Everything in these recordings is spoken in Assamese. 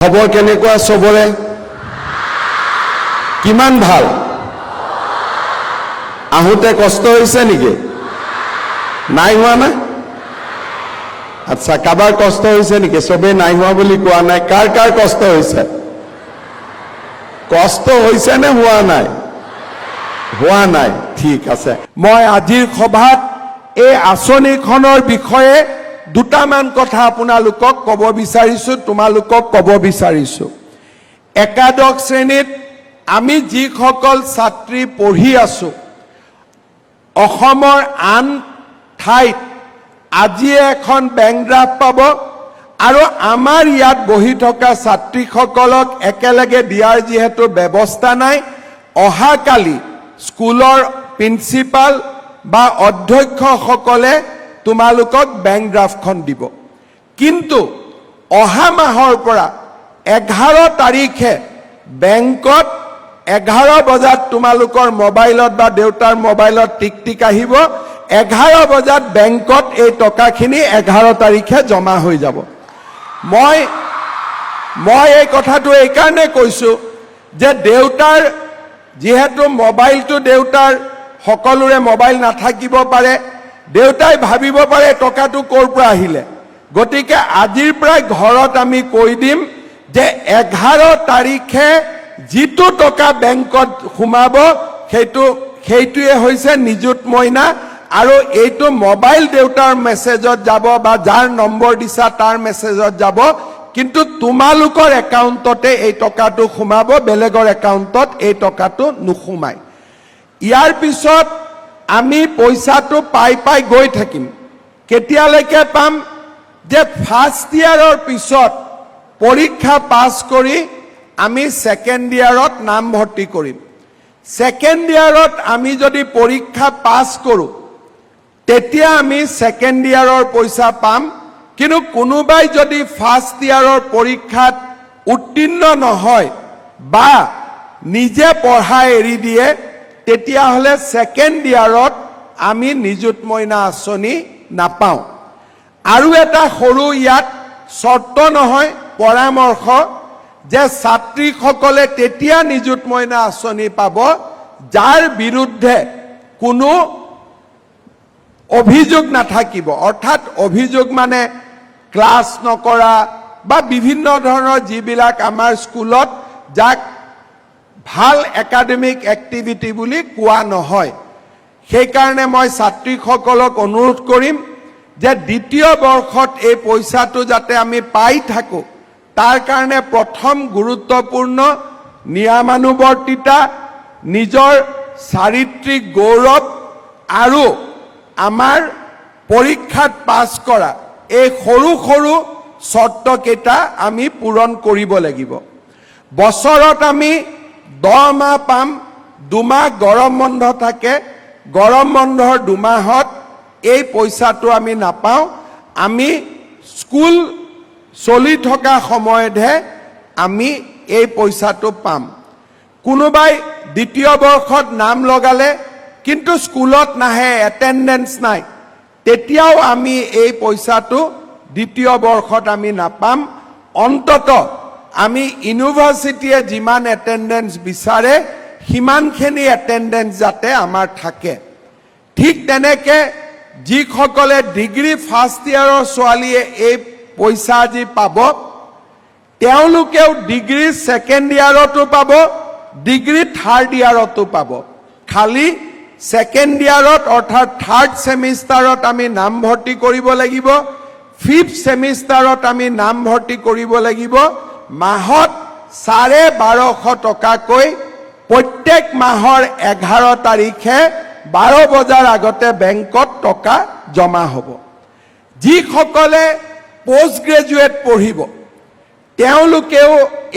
খবৰ কেনেকুৱা সবৰে কিমান ভাল আহোতে কষ্ট হৈছে নেকি নাই হোৱা না আচ্ছা কাবাৰ কষ্ট হৈছে নেকি সবে নাই হোৱা বুলি কোৱা নাই কাৰ কাৰ কষ্ট হৈছে নে হোৱা নাই ঠিক আছে মই আজিৰ সভাত এই আঁচনিখনৰ বিষয়ে দুটামান কথা আপোনালোকক ক'ব বিচাৰিছো তোমালোকক ক'ব বিচাৰিছো একাদশ শ্ৰেণীত আমি যিসকল ছাত্ৰী পঢ়ি আছো অসমৰ আন ঠাইত আজি এখন বেংক ড্ৰাফ্ট পাব আৰু আমাৰ ইয়াত বহি থকা ছাত্ৰীসকলক একেলগে দিয়াৰ যিহেতু ব্যৱস্থা নাই অহাকালি স্কুলৰ প্ৰিন্সিপাল বা অধ্যক্ষসকলে তোমালোকক বেংক ড্ৰাফ্টখন দিব কিন্তু অহা মাহৰ পৰা 11 তাৰিখে বেংকত 11 বজাত তোমালোকৰ মোবাইলত বা দেউতাৰ মোবাইলত টিক আহিব 11 বজাত বেংকত এই টকাখিনি 11 তাৰিখে জমা হৈ যাব মই এই কথাটো এই কাৰণে কৈছো যে দেউতাৰ যেহেতু মোবাইলটো দেউতাৰ সকলোৰে মোবাইল নাথাকিব পাৰে দেউতাই ভাবিব পাৰে টকাটো ক'ৰ পৰা আহিলে গতিকে আজিৰ পৰা ঘৰত আমি কৈ দিম যে 11 তাৰিখে যিটো টকা বেংকত সোমাব সেইটোৱে হৈছে নিযুত মইনা আৰু এইটো মোবাইল দেউতাৰ মেছেজত যাব বা যাৰ নম্বৰ দিছা তাৰ মেছেজত যাব কিন্তু তোমালোকৰ একাউণ্টতে এই টকাটো সোমাব বেলেগৰ একাউণ্টত এই টকাটো নুসুমায় ইয়াৰ পিছত আমি পইচাটো পাই গৈ থাকিম কেতিয়ালৈকে পাম যে ফাৰ্স্ট ইয়াৰৰ পিছত পৰীক্ষা পাছ কৰি আমি সেকেন্ড ইয়াৰত নাম ভৰ্তি কৰিম সেকেন্ড ইয়াৰত আমি যদি পৰীক্ষা পাছ কৰো তেতিয়া আমি সেকেন্ড ইয়াৰৰ পইচা পাম কিন্তু কোনোবাই যদি ফাৰ্স্ট ইয়াৰৰ পৰীক্ষাত উত্তীৰ্ণ নহয় বা নিজে পঢ়া এৰি দিয়ে তেতিয়া হলে সেকেন্ড ইয়াৰত আমি নিযুত মইনা আঁচনি নাপাও আৰু এটা সৰু ইয়াত শৰ্ত নহয় পৰামৰ্শ যে ছাত্ৰীসকলে তেতিয়া নিযুত মইনা আঁচনি পাব যাৰ বিৰুদ্ধে কোনো অভিযোগ নাথাকিব অৰ্থাৎ অভিযোগ মানে ক্লাছ নকৰা বা বিভিন্ন ধৰণৰ যিবিলাক আমাৰ স্কুলত যাক ভাল একাডেমিক এক্টিভিটি বুলি কোৱা নহয় সেই কাৰণে মই ছাত্ৰীসকলক অনুৰোধ কৰিম যে দ্বিতীয় বৰ্ষত এই পইচাটো যাতে আমি পাই থাকো তাৰ কাৰণে প্ৰথম গুৰুত্বপূৰ্ণ নিয়মানুৱৰ্তিতা নিজৰ চাৰিত্ৰিক গৌৰৱ আৰু আমাৰ পৰীক্ষাত পাছ কৰা এই সৰু সৰু শৰ্তকেইটা আমি পূৰণ কৰিব লাগিব বছৰত আমি 10 মাহ পাম 2 মাহ গৰম বন্ধ থাকে গৰম বন্ধৰ 2 মাহত এই পইচাটো আমি নাপাওঁ আমি স্কুল চলি থকা সময়তহে আমি এই পইচাটো পাম কোনোবাই দ্বিতীয় বৰ্ষত নাম লগালে কিন্তু স্কুলত নাহে এটেন্ডেন্স নাই তেতিয়াও আমি এই পইচাটো দ্বিতীয় বৰ্ষত আমি নাপাম অন্ততঃ আমি ইউনিভাৰ্সিটিয়ে যিমান এটেন্ডেন্স বিচাৰে হিমানখিনি এটেন্ডেন্স যাতে আমাৰ থাকে ঠিক তেনেকে যিসকলে ডিগ্ৰী ফাৰ্স্ট ইয়াৰৰ ছোৱালীয়ে এই পইচা যি পাব তেওঁলোকেও ডিগ্ৰী সেকেন্ড ইয়াৰতো পাব ডিগ্ৰী থাৰ্ড ইয়াৰতো পাব খালি সেকেন্ড ইয়াৰত অৰ্থাৎ থাৰ্ড সেমিষ্টাৰত আমি নাম ভৰ্তি কৰিব লাগিব ফিফথ সেমিষ্টাৰত আমি নাম ভৰ্তি কৰিব লাগিব মাহত 1250 টকাকৈ প্ৰত্যেক মাহৰ 11 তাৰিখে 12 বজাৰ আগতে বেংকত টকা জমা হ'ব যিসকলে পোষ্ট গ্ৰেজুৱেট পঢ়িব তেওঁলোকেও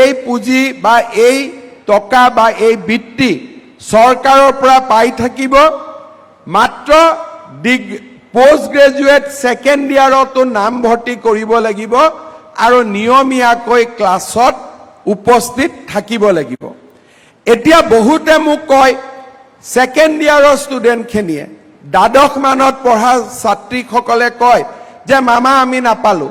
এই পুঁজি বা এই টকা বা এই বৃত্তি চৰকাৰৰ পৰা পাই থাকিব মাত্ৰ পোষ্ট গ্ৰেজুৱেট সেকেন্ড ইয়াৰতো নাম ভৰ্তি কৰিব লাগিব আৰু নিয়মীয়াকৈ ক্লাছত উপস্থিত থাকিব লাগিব এতিয়া বহুতে মোক কয় সেকেন্ড ইয়াৰৰ ষ্টুডেণ্টখিনিয়ে দ্বাদশ মানত পঢ়া ছাত্ৰীসকলে কয় যে মামা আমি নাপালো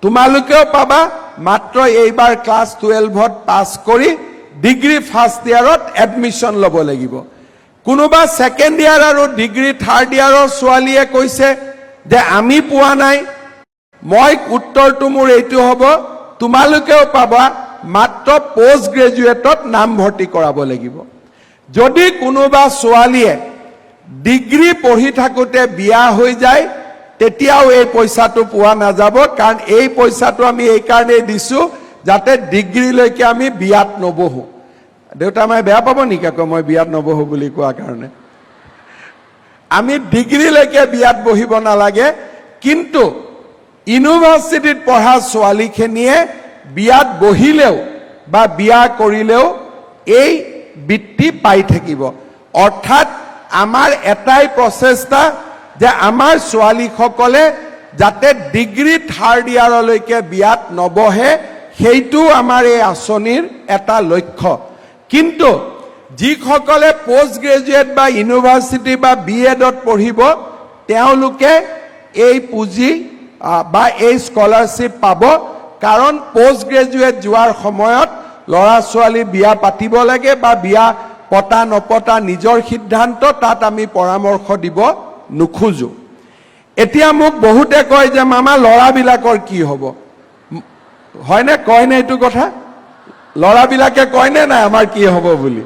তোমালোকেও পাবা, মাত্ৰ এইবাৰ ক্লাছ 12ত পাছ কৰি ডিগ্ৰী ফাৰ্ষ্ট ইয়াৰত এডমিশ্যন ল'ব লাগিব। কোনোবা ছেকেণ্ড ইয়াৰ আৰু ডিগ্ৰী থাৰ্ড ইয়াৰৰ ছোৱালীয়ে কৈছে যে আমি পোৱা নাই, মই উত্তৰটো মোৰ এইটো হ'ব, তোমালোকেও পাবা, মাত্ৰ পোষ্ট গ্ৰেজুৱেটত নাম ভৰ্তি কৰাব লাগিব। যদি কোনোবা ছোৱালীয়ে ডিগ্ৰী পঢ়ি থাকোঁতে বিয়া হৈ যায়, তেতিয়াও এই পইচাটো পোৱা নাযাব, কাৰণ এই পইচাটো আমি এইকাৰণেই দিছোঁ যাতে ডিগ্ৰীলৈকে আমি বিয়াত নবহোঁ। দেউতা মায়ে বেয়া পাব নেকি আকৌ মই বিয়াত নবহোঁ বুলি কোৱা কাৰণে? আমি ডিগ্ৰীলৈকে বিয়াত বহিব নালাগে, কিন্তু ইউনিভাৰ্চিটিত পঢ়া ছোৱালীখিনিয়ে বিয়াত বহিলেও বা বিয়া কৰিলেও এই বৃত্তি পাই থাকিব। অৰ্থাৎ আমাৰ এটাই প্ৰচেষ্টা যে আমাৰ ছোৱালীসকলে যাতে ডিগ্ৰী থাৰ্ড ইয়াৰলৈকে বিয়াত নবহে, সেইটো আমাৰ এই আঁচনিৰ এটা লক্ষ্য। কিন্তু যিসকলে পোষ্ট গ্ৰেজুৱেট বা ইউনিভাৰ্চিটি বা BEdত পঢ়িব, তেওঁলোকে এই পুঁজি বা এই স্কলাৰশ্বিপ পাব, কাৰণ পোষ্ট গ্ৰেজুৱেট যোৱাৰ সময়ত ল'ৰা ছোৱালী বিয়া পাতিব লাগে বা বিয়া পতা নপতা নিজৰ সিদ্ধান্ত, তাত আমি পৰামৰ্শ দিব নোখোজো। এতিয়া মোক বহুতে কয় যে মামা ল'ৰাবিলাকৰ কি হ'ব? হয়নে, কয়নে এইটো কথা? ল'ৰাবিলাকে কয়নে নাই আমাৰ কি হ'ব বুলি?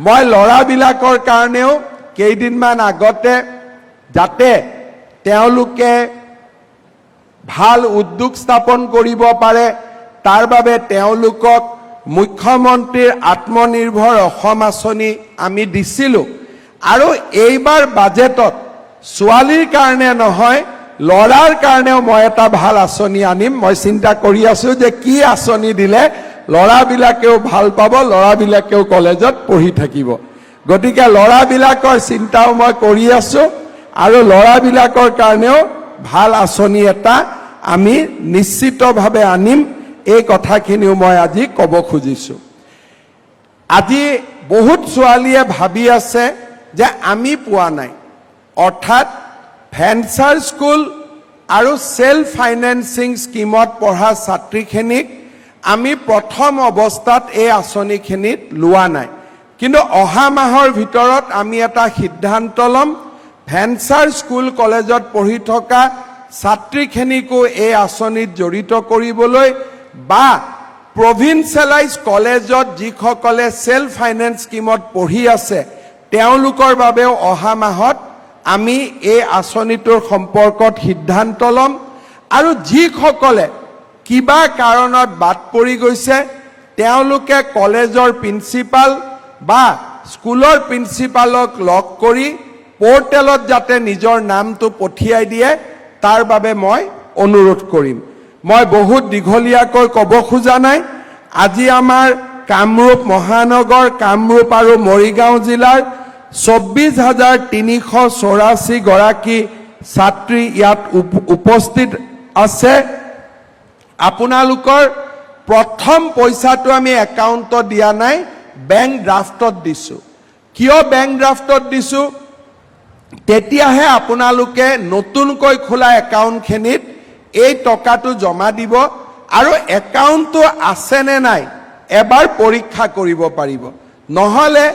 মই ল'ৰাবিলাকৰ কাৰণেও কেইদিনমান আগতে যাতে তেওঁলোকে ভাল উদ্যোগ স্থাপন কৰিব পাৰে, তাৰ বাবে তেওঁলোকক মুখ্যমন্ত্ৰীৰ আত্মনিৰ্ভৰ অসম আঁচনি আমি দিছিলোঁ। আৰু এইবাৰ বাজেটত ছোৱালীৰ কাৰণে নহয়, ল'ৰাৰ কাৰণেও মই এটা ভাল আঁচনি আনিম। মই চিন্তা কৰি আছোঁ যে কি আঁচনি দিলে ল'ৰাবিলাকেও ভাল পাব, ল'ৰাবিলাকেও কলেজত পঢ়ি থাকিব। গতিকে ল'ৰাবিলাকৰ চিন্তাও মই কৰি আছোঁ, আৰু ল'ৰাবিলাকৰ কাৰণেও ভাল আঁচনি এটা আমি নিশ্চিতভাৱে আনিম। এই কথাখিনিও মই আজি ক'ব খুজিছোঁ। আজি বহুত ছোৱালীয়ে ভাবি আছে যে আমি পোৱা নাই, অৰ্থাৎ ভেঞ্চাৰ স্কুল আৰু সেল্ফ ফাইনেন্সিং স্কিমত পঢ়া ছাত্ৰীখিনিক আমি প্ৰথম অৱস্থাত এই আঁচনিখিনিত লোৱা নাই। কিন্তু অহা মাহৰ ভিতৰত আমি এটা সিদ্ধান্ত ল'ম, ভেঞ্চাৰ স্কুল কলেজত পঢ়ি থকা ছাত্ৰীখিনিকো এই আঁচনিত জড়িত কৰিবলৈ, বা প্ৰভিন্সিয়েলাইজ কলেজত যিসকলে সেল্ফ ফাইনেন্স স্কিমত পঢ়ি আছে তেওঁলোকৰ বাবেও অহা মাহত আমি এই আঁচনিটোৰ সম্পৰ্কত সিদ্ধান্ত ল'ম। আৰু যিসকলে কিবা কাৰণত বাদ পৰি গৈছে, তেওঁলোকে কলেজৰ প্ৰিন্সিপাল বা স্কুলৰ প্ৰিন্সিপালক লগ কৰি পৰ্টেলত যাতে নিজৰ নামটো পঠিয়াই দিয়ে, তাৰ বাবে মই অনুৰোধ কৰিম। মই বহুত দীঘলীয়াকৈ ক'ব খোজা নাই। আজি আমাৰ কামৰূপ মহানগৰ, কামৰূপ আৰু মৰিগাঁও জিলাৰ 24,384 গৰাকী ছাত্ৰী ইয়াত উপস্থিত আছে। আপোনালোকৰ প্ৰথম পইচাটো আমি একাউণ্টত দিয়া নাই, বেংক ড্ৰাফটত দিছোঁ। কিয় বেংক ড্ৰাফটত দিছোঁ? তেতিয়াহে আপোনালোকে নতুনকৈ খোলা একাউণ্টখিনিত এই টকাটো জমা দিব, আৰু একাউণ্টটো আছেনে নাই এবাৰ পৰীক্ষা কৰিব পাৰিব। নহ'লে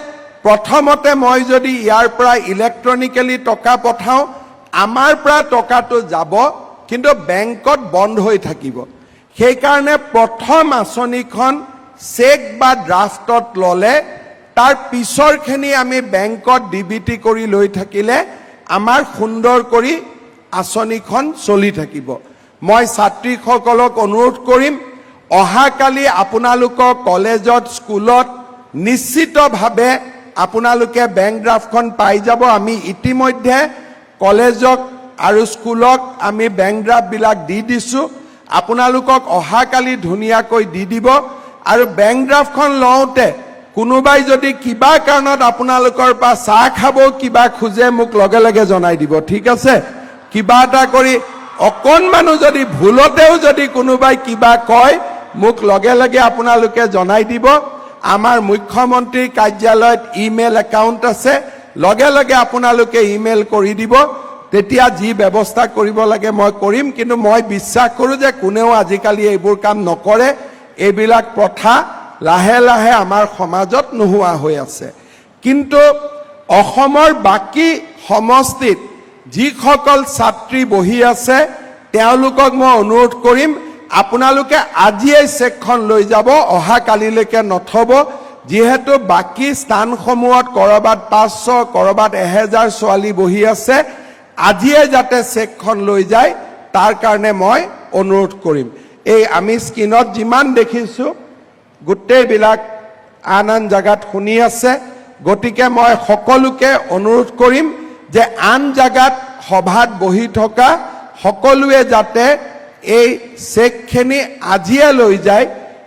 প্ৰথমতে মই যদি ইয়াৰ পৰা ইলেক্ট্ৰনিকেলি টকা পঠাওঁ, আমাৰ পৰা টকাটো যাব, কিন্তু বেংকত বন্ধ হৈ থাকিব। সেইকাৰণে প্ৰথম আঁচনিখন চেক বা ড্ৰাফটত ল'লে, তাৰ পিছৰখিনি আমি বেংকত DBT কৰি লৈ থাকিলে আমাৰ সুন্দৰ কৰি আঁচনিখন চলি থাকিব। মই ছাত্ৰীসকলক অনুৰোধ কৰিম, অহাকালি আপোনালোকৰ কলেজত স্কুলত নিশ্চিতভাৱে আপোনালোকে বেংক ড্ৰাফটখন পাই যাব। আমি ইতিমধ্যে কলেজক আৰু স্কুলক আমি বেংক ড্ৰাফটবিলাক দি দিছোঁ। আপোনালোকক অহাকালি ধুনীয়াকৈ দি দিব। আৰু বেংক ড্ৰাফটখন লওঁতে কোনোবাই যদি কিবা কাৰণত আপোনালোকৰ পৰা চাহ খাব কিবা খোজে, মোক লগে লগে জনাই দিব, ঠিক আছে? কিবা এটা কৰি অকণমানো যদি ভুলতেও যদি কোনোবাই কিবা কয়, মোক লগে লগে আপোনালোকে জনাই দিব। আমাৰ মুখ্যমন্ত্ৰীৰ কাৰ্যালয়ত ইমেইল একাউণ্ট আছে, লগে লগে আপোনালোকে ইমেইল কৰি দিব। তেতিয়া যি ব্যৱস্থা কৰিব লাগে মই কৰিম কিন্তু মই বিশ্বাস কৰোঁ যে কোনেও আজিকালি এইবোৰ কাম নকৰে এইবিলাক প্ৰথা লাহে লাহে আমাৰ সমাজত নোহোৱা হৈ আছে কিন্তু অসমৰ বাকী সমষ্টিত যিসকল ছাত্ৰী বহি আছে তেওঁলোকক মই অনুৰোধ কৰিম আপোনালোকে আজিয়ে চেকখন লৈ যাব অহা কালিলৈকে নথব যিহেতু বাকী স্থানসমূহত কৰবাত 500 কৰবাত 1000 ছোৱালী বহি আছে আজিয়ে যাতে চেকখন লৈ যায় তাৰ কাৰণে মই অনুৰোধ কৰিম এই আমি স্ক্ৰীনত যিমান দেখিছো গোটেইবিলাক আন জাগাত শুনি আছে গতিকে মই সকলোকে অনুৰোধ কৰিম যে আন জাগাত সভাত বহি থকা সকলোৱে যাতে এই চেকখিনি আজিয়ে লৈ যায়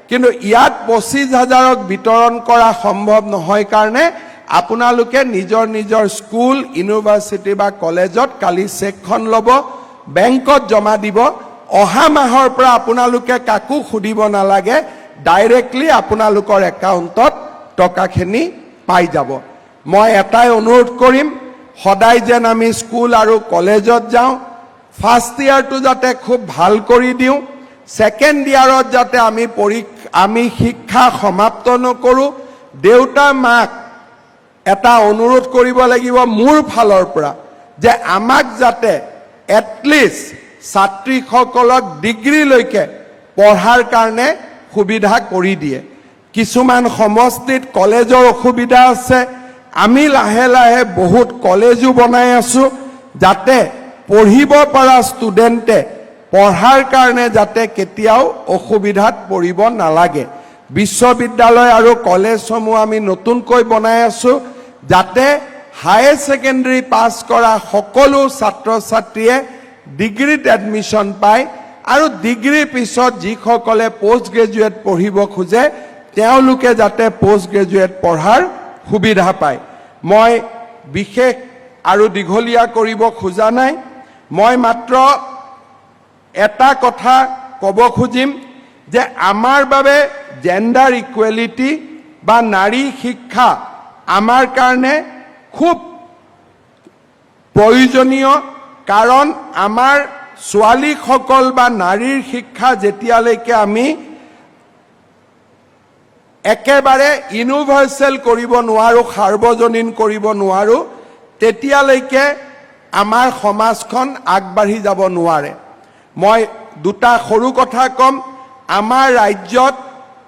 কিন্তু ইয়াত 25000ক বিতৰণ কৰা সম্ভৱ নহয় কাৰণে আপোনালোকে নিজৰ নিজৰ স্কুল ইউনিভাৰ্চিটি বা কলেজত কালি চেকখন ল'ব বেংকত জমা দিব অহা মাহৰ পৰা আপোনালোকে কাকো খুদিব নালাগে ডাইৰেক্টলি আপোনালোকৰ একাউণ্টত টকাখিনি পাই যাব মই এটাই অনুৰোধ কৰিম সদায় যেন আমি স্কুল আৰু কলেজত যাওঁ ফাৰ্ষ্ট ইয়াৰটো যাতে খুব ভাল কৰি দিওঁ সেকেন্ড ইয়াৰত যাতে আমি শিক্ষা সমাপ্ত নকৰোঁ দেউতা মাক এটা অনুৰোধ কৰিব লাগিব মোৰ ফালৰ পৰা যে আমাক যাতে এটলিষ্ট ছাত্ৰীসকলক ডিগ্ৰীলৈকে পঢ়াৰ কাৰণে সুবিধা কৰি দিয়ে কিছুমান সমষ্টিত কলেজৰ অসুবিধা আছে আমি লাহে লাহে বহুত কলেজো বনাই আছো যাতে পঢ়িব পৰা ষ্টুডেণ্টে পঢ়াৰ কাৰণে যাতে কেতিয়াও অসুবিধাত পৰিব নালাগে বিশ্ববিদ্যালয় আৰু কলেজসমূহ আমি নতুনকৈ বনাই আছো যাতে হায়াৰ সেকেন্ডাৰী পাছ কৰা সকলো ছাত্ৰ ছাত্ৰীয়ে ডিগ্ৰীত এডমিশন পায় আৰু ডিগ্ৰীৰ পিছত যিসকলে পোষ্ট গ্ৰেজুৱেট পঢ়িব খোজে তেওঁলোকে যাতে পোষ্ট গ্ৰেজুৱেট পঢ়াৰ সুবিধা পায় মই বিশেষ আৰু দীঘলীয়া কৰিব খোজা নাই মই মাত্ৰ এটা কথা ক'ব খুজিম যে আমাৰ বাবে জেন্ডাৰ ইকুৱেলিটি বা নাৰী শিক্ষা আমাৰ কাৰণে খুব প্ৰয়োজনীয় কাৰণ আমাৰ ছোৱালীসকল বা নাৰীৰ শিক্ষা যেতিয়ালৈকে আমি একেবাৰে ইউনিভাৰ্সেল কৰিব নোৱাৰো সাৰ্বজনীন কৰিব নোৱাৰো তেতিয়ালৈকে আমাৰ সমাজখন আগবাঢ়ি যাব নোৱাৰে মই দুটা সৰু কথা কম আমাৰ ৰাজ্যত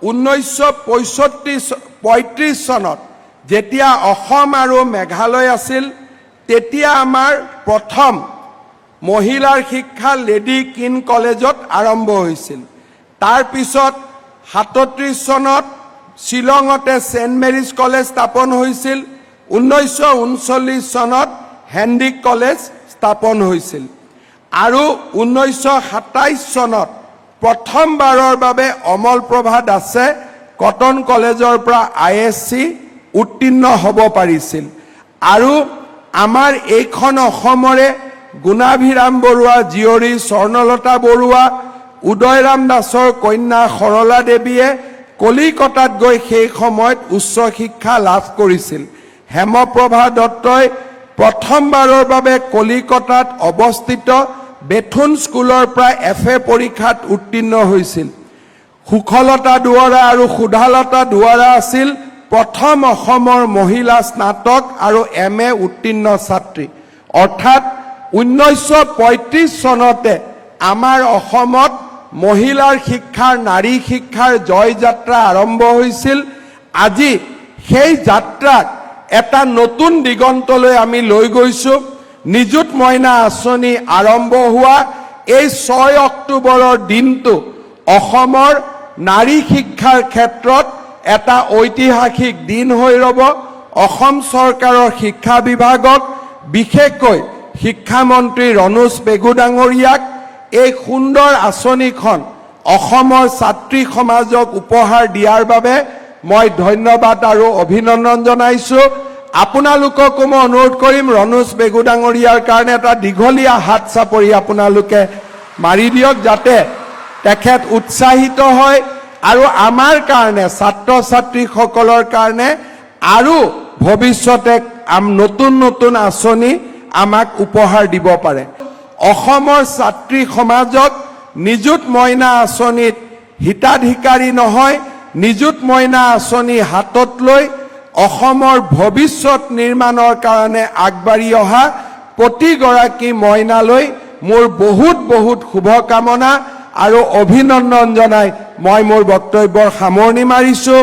1935 চনত যেতিয়া অসম আৰু মেঘালয় আছিল তেতিয়া আমাৰ প্ৰথম মহিলাৰ শিক্ষা লেডি কিন কলেজত আৰম্ভ হৈছিল তাৰ পিছত 37 চনত শিলঙতে সেন্ট মেৰিজ কলেজ স্থাপন হৈছিল 1939 চনত হেন্ডিক কলেজ স্থাপন হৈছিল আৰু 1927 চনত প্ৰথমবাৰৰ বাবে অমল প্ৰভা দাসে কটন কলেজৰ পৰা ISC উত্তীৰ্ণ হ'ব পাৰিছিল আৰু আমাৰ এইখন অসমৰে গুণাভিৰাম বৰুৱা জীয়ৰী স্বৰ্ণলতা বৰুৱা উদয়ৰাম দাসৰ কন্যা সৰলা দেৱীয়ে কলিকতাত গৈ সেই সময়ত উচ্চ শিক্ষা লাভ কৰিছিল হেমপ্ৰভা দত্তই প্ৰথমবাৰৰ বাবে কলিকতাত অৱস্থিত বেথুন স্কুলৰ পৰা FA পৰীক্ষাত উত্তীৰ্ণ হৈছিল সুখলতা দুৱৰা আৰু সুধালতা দুৱৰা আছিল প্ৰথম অসমৰ মহিলা স্নাতক আৰু MA উত্তীৰ্ণ ছাত্ৰী অৰ্থাৎ 1935 চনতে আমাৰ অসমত মহিলাৰ শিক্ষাৰ নাৰী শিক্ষাৰ জয়যাত্ৰা আৰম্ভ হৈছিল আজি সেই যাত্ৰাক এটা নতুন দিগন্তলৈ আমি লৈ গৈছো নিযুত মইনা আঁচনি আৰম্ভ হোৱা এই 6 অক্টোবৰৰ দিনটো অসমৰ নাৰী শিক্ষাৰ ক্ষেত্ৰত এটা ঐতিহাসিক দিন হৈ ৰব অসম চৰকাৰৰ শিক্ষা বিভাগক বিশেষকৈ শিক্ষামন্ত্ৰী ৰণোজ পেগু ডাঙৰীয়াক এই সুন্দৰ আঁচনিখন অসমৰ ছাত্ৰী সমাজক উপহাৰ দিয়াৰ বাবে মই ধন্যবাদ আৰু অভিনন্দন জনাইছো আপোনালোককো মই অনুৰোধ কৰিম ৰণোজ পেগু ডাঙৰীয়াৰ কাৰণে এটা দীঘলীয়া হাত চাপৰি আপোনালোকে মাৰি দিয়ক যাতে তেখেত উৎসাহিত হয় আৰু আমাৰ কাৰণে ছাত্ৰ ছাত্ৰীসকলৰ কাৰণে আৰু ভৱিষ্যতে নতুন নতুন আঁচনি আমাক উপহাৰ দিব পাৰে। অসমৰ ছাত্ৰী সমাজক নিযুত মইনা আঁচনিত হিতাধিকাৰী নহয়, নিযুত মইনা আঁচনি হাতত লৈ অসমৰ ভৱিষ্যত নিৰ্মাণৰ কাৰণে আগবাঢ়ি অহা প্ৰতিগৰাকী মইনালৈ মোৰ বহুত বহুত শুভকামনা আৰু অভিনন্দন জনাই মই মোৰ বক্তব্যৰ সামৰণি মাৰিছোঁ।